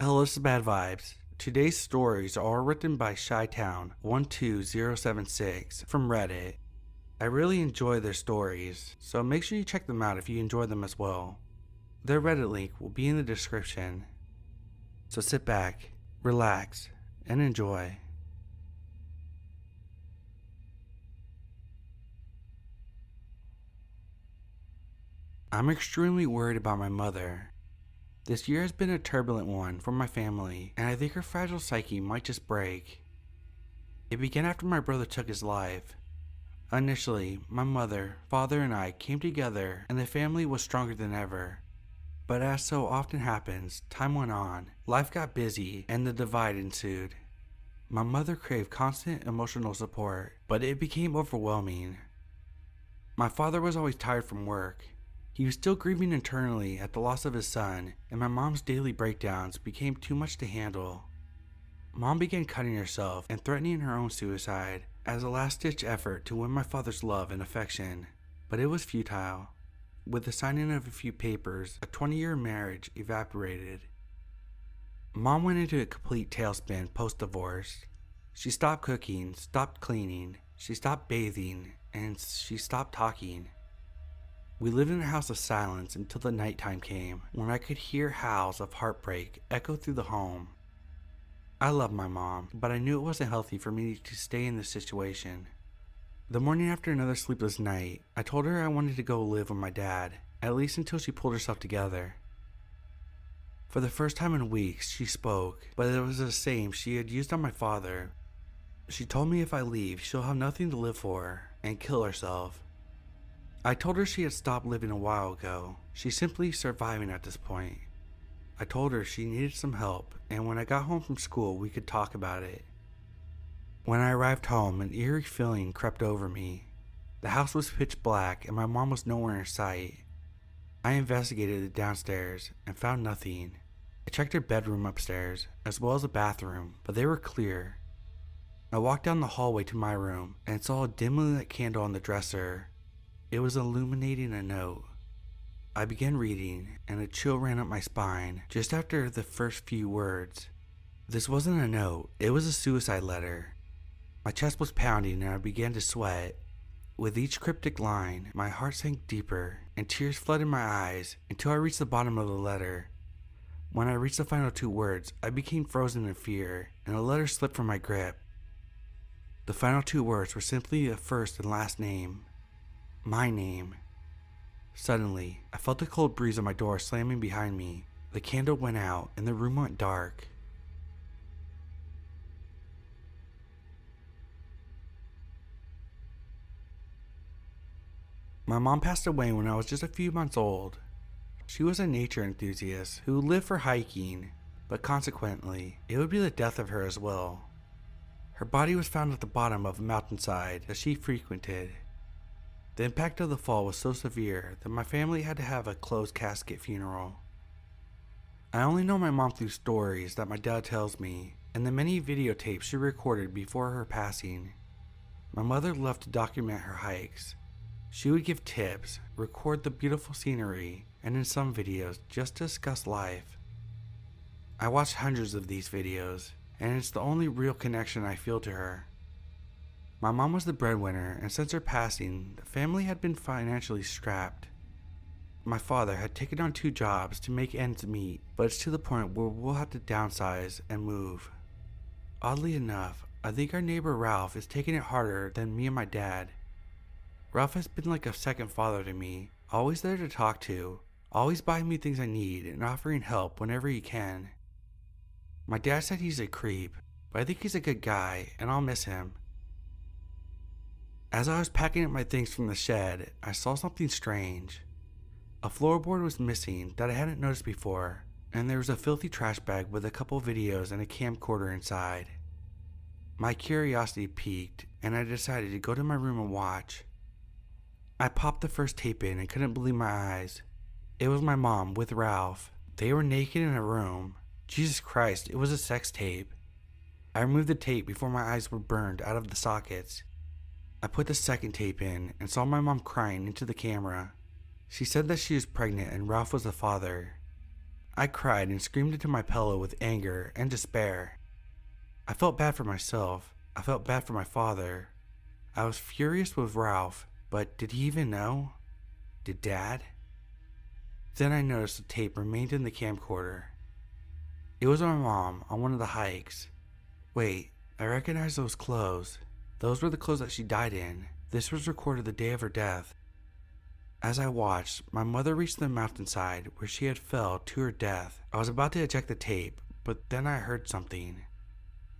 Hello, this is Bad Vibes. Today's stories are written by Shytown12076 from Reddit. I really enjoy their stories, so make sure you check them out if you enjoy them as well. Their Reddit link will be in the description. So sit back, relax, and enjoy. I'm extremely worried about my mother. This year has been a turbulent one for my family, and I think her fragile psyche might just break. It began after my brother took his life. Initially, my mother, father, and I came together, and the family was stronger than ever. But as so often happens, time went on, life got busy, and the divide ensued. My mother craved constant emotional support, but it became overwhelming. My father was always tired from work. He was still grieving internally at the loss of his son, and my mom's daily breakdowns became too much to handle. Mom began cutting herself and threatening her own suicide as a last-ditch effort to win my father's love and affection, but it was futile. With the signing of a few papers, a 20-year marriage evaporated. Mom went into a complete tailspin post-divorce. She stopped cooking, stopped cleaning, she stopped bathing, and she stopped talking. We lived in a house of silence until the nighttime came, when I could hear howls of heartbreak echo through the home. I loved my mom, but I knew it wasn't healthy for me to stay in this situation. The morning after another sleepless night, I told her I wanted to go live with my dad, at least until she pulled herself together. For the first time in weeks, she spoke, but it was the same she had used on my father. She told me if I leave, she'll have nothing to live for, and kill herself. I told her she had stopped living a while ago. She's simply surviving at this point. I told her she needed some help, and when I got home from school, we could talk about it. When I arrived home, an eerie feeling crept over me. The house was pitch black, and my mom was nowhere in sight. I investigated the downstairs and found nothing. I checked her bedroom upstairs, as well as the bathroom, but they were clear. I walked down the hallway to my room and saw a dimly lit candle on the dresser. It was illuminating a note. I began reading, and a chill ran up my spine just after the first few words. This wasn't a note, it was a suicide letter. My chest was pounding and I began to sweat. With each cryptic line, my heart sank deeper and tears flooded my eyes until I reached the bottom of the letter. When I reached the final two words, I became frozen in fear, and the letter slipped from my grip. The final two words were simply a first and last name. My name. Suddenly, I felt a cold breeze on my door slamming behind me. The candle went out and the room went dark. My mom passed away when I was just a few months old. She was a nature enthusiast who lived for hiking, but consequently, it would be the death of her as well. Her body was found at the bottom of a mountainside that she frequented. The impact of the fall was so severe that my family had to have a closed casket funeral. I only know my mom through stories that my dad tells me and the many videotapes she recorded before her passing. My mother loved to document her hikes. She would give tips, record the beautiful scenery, and in some videos just discuss life. I watched hundreds of these videos, and it's the only real connection I feel to her. My mom was the breadwinner, and since her passing, the family had been financially strapped. My father had taken on 2 jobs to make ends meet, but it's to the point where we'll have to downsize and move. Oddly enough, I think our neighbor Ralph is taking it harder than me and my dad. Ralph has been like a second father to me, always there to talk to, always buying me things I need and offering help whenever he can. My dad said he's a creep, but I think he's a good guy, and I'll miss him. As I was packing up my things from the shed, I saw something strange. A floorboard was missing that I hadn't noticed before, and there was a filthy trash bag with a couple videos and a camcorder inside. My curiosity piqued, and I decided to go to my room and watch. I popped the first tape in and couldn't believe my eyes. It was my mom with Ralph. They were naked in a room. Jesus Christ, it was a sex tape. I removed the tape before my eyes were burned out of the sockets. I put the second tape in and saw my mom crying into the camera. She said that she was pregnant and Ralph was the father. I cried and screamed into my pillow with anger and despair. I felt bad for myself. I felt bad for my father. I was furious with Ralph, but did he even know? Did Dad? Then I noticed the tape remained in the camcorder. It was my mom on one of the hikes. Wait, I recognize those clothes. Those were the clothes that she died in. This was recorded the day of her death. As I watched, my mother reached the mountainside where she had fell to her death. I was about to eject the tape, but then I heard something.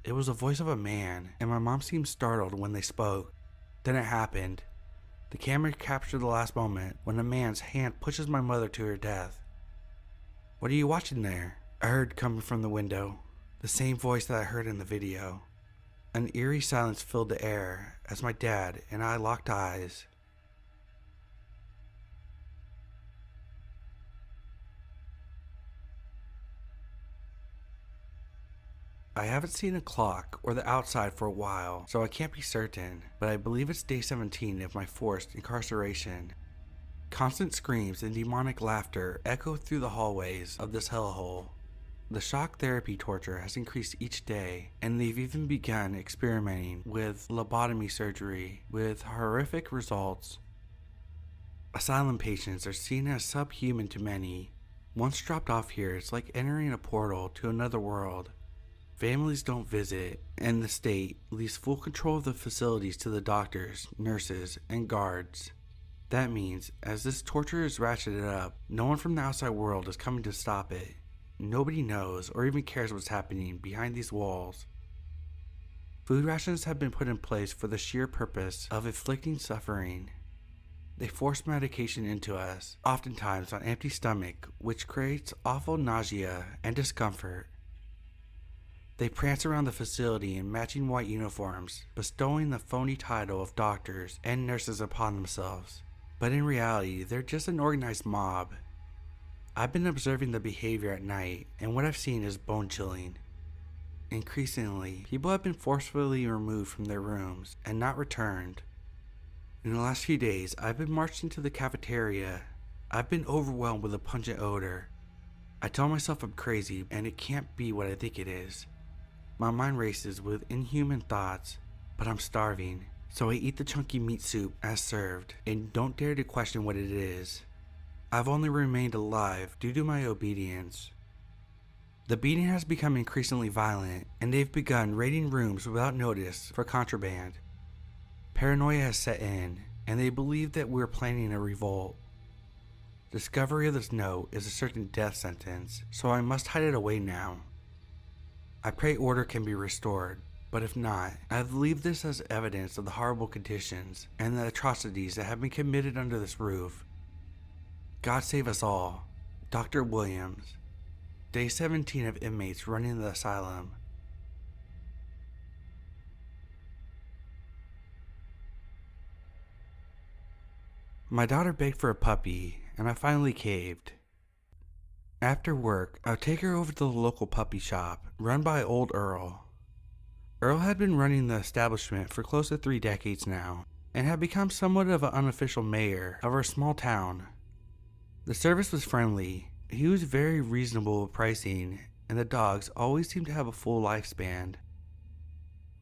It was the voice of a man, and my mom seemed startled when they spoke. Then it happened. The camera captured the last moment when a man's hand pushes my mother to her death. "What are you watching there?" I heard coming from the window, the same voice that I heard in the video. An eerie silence filled the air as my dad and I locked eyes. I haven't seen a clock or the outside for a while, so I can't be certain, but I believe it's day 17 of my forced incarceration. Constant screams and demonic laughter echo through the hallways of this hellhole. The shock therapy torture has increased each day, and they've even begun experimenting with lobotomy surgery with horrific results. Asylum patients are seen as subhuman to many. Once dropped off here, it's like entering a portal to another world. Families don't visit, and the state leaves full control of the facilities to the doctors, nurses, and guards. That means, as this torture is ratcheted up, no one from the outside world is coming to stop it. Nobody knows or even cares what's happening behind these walls. Food rations have been put in place for the sheer purpose of inflicting suffering. They force medication into us, oftentimes on empty stomach, which creates awful nausea and discomfort. They prance around the facility in matching white uniforms, bestowing the phony title of doctors and nurses upon themselves. But in reality, they're just an organized mob. I've been observing the behavior at night, and what I've seen is bone-chilling. Increasingly, people have been forcefully removed from their rooms and not returned. In the last few days, I've been marched into the cafeteria. I've been overwhelmed with a pungent odor. I tell myself I'm crazy, and it can't be what I think it is. My mind races with inhuman thoughts, but I'm starving, so I eat the chunky meat soup as served, and don't dare to question what it is. I've only remained alive due to my obedience. The beating has become increasingly violent, and they've begun raiding rooms without notice for contraband. Paranoia has set in, and they believe that we're planning a revolt. Discovery of this note is a certain death sentence, so I must hide it away now. I pray order can be restored, but if not, I believe this as evidence of the horrible conditions and the atrocities that have been committed under this roof. God save us all. Dr. Williams. Day 17 of inmates running the asylum. My daughter begged for a puppy, and I finally caved. After work, I'll take her over to the local puppy shop, run by old Earl. Earl had been running the establishment for close to 3 decades now, and had become somewhat of an unofficial mayor of our small town. The service was friendly, he was very reasonable with pricing, and the dogs always seemed to have a full lifespan.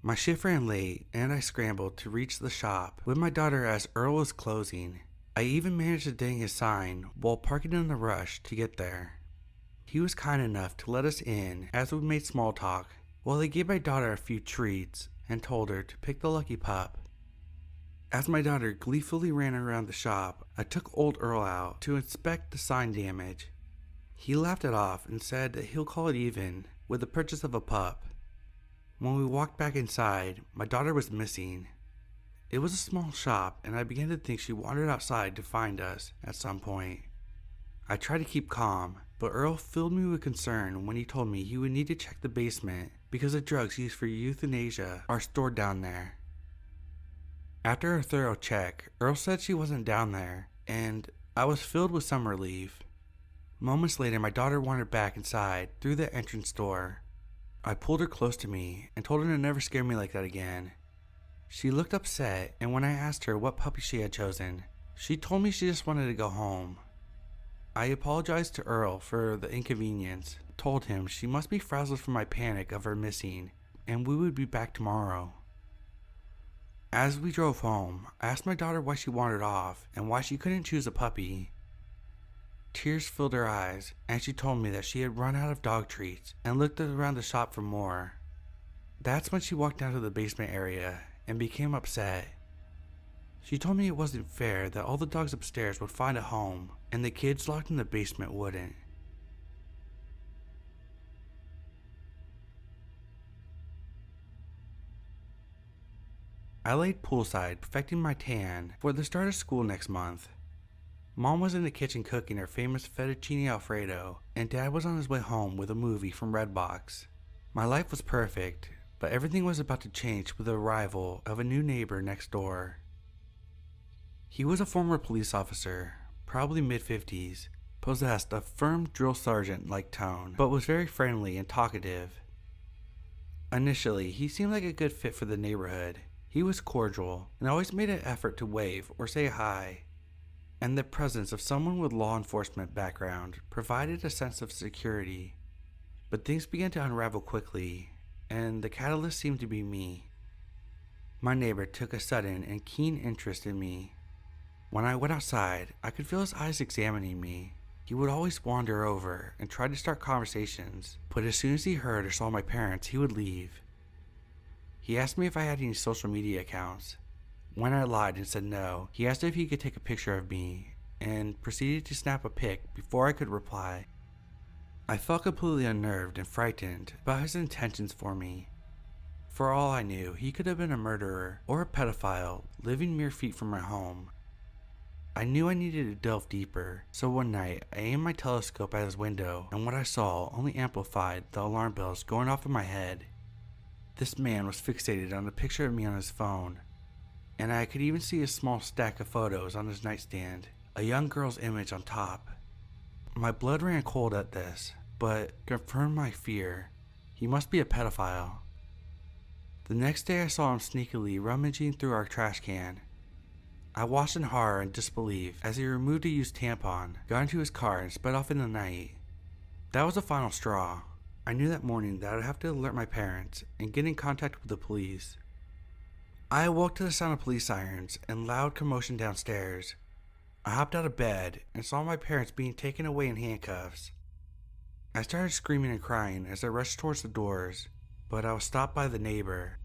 My shift ran late, and I scrambled to reach the shop with my daughter as Earl was closing. I even managed to ding his sign while parking in the rush to get there. He was kind enough to let us in as we made small talk, while he gave my daughter a few treats and told her to pick the lucky pup. As my daughter gleefully ran around the shop, I took old Earl out to inspect the sign damage. He laughed it off and said that he'll call it even with the purchase of a pup. When we walked back inside, my daughter was missing. It was a small shop, and I began to think she wandered outside to find us at some point. I tried to keep calm, but Earl filled me with concern when he told me he would need to check the basement because the drugs used for euthanasia are stored down there. After a thorough check, Earl said she wasn't down there, and I was filled with some relief. Moments later, my daughter wandered back inside through the entrance door. I pulled her close to me and told her to never scare me like that again. She looked upset, and when I asked her what puppy she had chosen, she told me she just wanted to go home. I apologized to Earl for the inconvenience, told him she must be frazzled from my panic of her missing, and we would be back tomorrow. As we drove home, I asked my daughter why she wandered off and why she couldn't choose a puppy. Tears filled her eyes, and she told me that she had run out of dog treats and looked around the shop for more. That's when she walked down to the basement area and became upset. She told me it wasn't fair that all the dogs upstairs would find a home and the kids locked in the basement wouldn't. I laid poolside perfecting my tan for the start of school next month. Mom was in the kitchen cooking her famous fettuccine alfredo, and Dad was on his way home with a movie from Redbox. My life was perfect, but everything was about to change with the arrival of a new neighbor next door. He was a former police officer, probably mid-50s, possessed a firm drill sergeant-like tone, but was very friendly and talkative. Initially, he seemed like a good fit for the neighborhood. He was cordial and always made an effort to wave or say hi, and the presence of someone with law enforcement background provided a sense of security. But things began to unravel quickly, and the catalyst seemed to be me. My neighbor took a sudden and keen interest in me. When I went outside, I could feel his eyes examining me. He would always wander over and try to start conversations, but as soon as he heard or saw my parents, he would leave. He asked me if I had any social media accounts. When I lied and said no, he asked if he could take a picture of me and proceeded to snap a pic before I could reply. I felt completely unnerved and frightened about his intentions for me. For all I knew, he could have been a murderer or a pedophile living mere feet from my home. I knew I needed to delve deeper, so one night I aimed my telescope at his window, and what I saw only amplified the alarm bells going off in my head. This man was fixated on a picture of me on his phone, and I could even see a small stack of photos on his nightstand, a young girl's image on top. My blood ran cold at this, but confirmed my fear. He must be a pedophile. The next day I saw him sneakily rummaging through our trash can. I watched in horror and disbelief as he removed a used tampon, got into his car, and sped off in the night. That was the final straw. I knew that morning that I'd have to alert my parents and get in contact with the police. I awoke to the sound of police sirens and loud commotion downstairs. I hopped out of bed and saw my parents being taken away in handcuffs. I started screaming and crying as I rushed towards the doors, but I was stopped by the neighbor.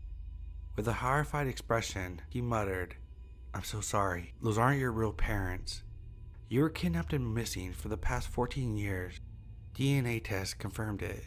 With a horrified expression, he muttered, "I'm so sorry. Those aren't your real parents. You were kidnapped and missing for the past 14 years. DNA tests confirmed it."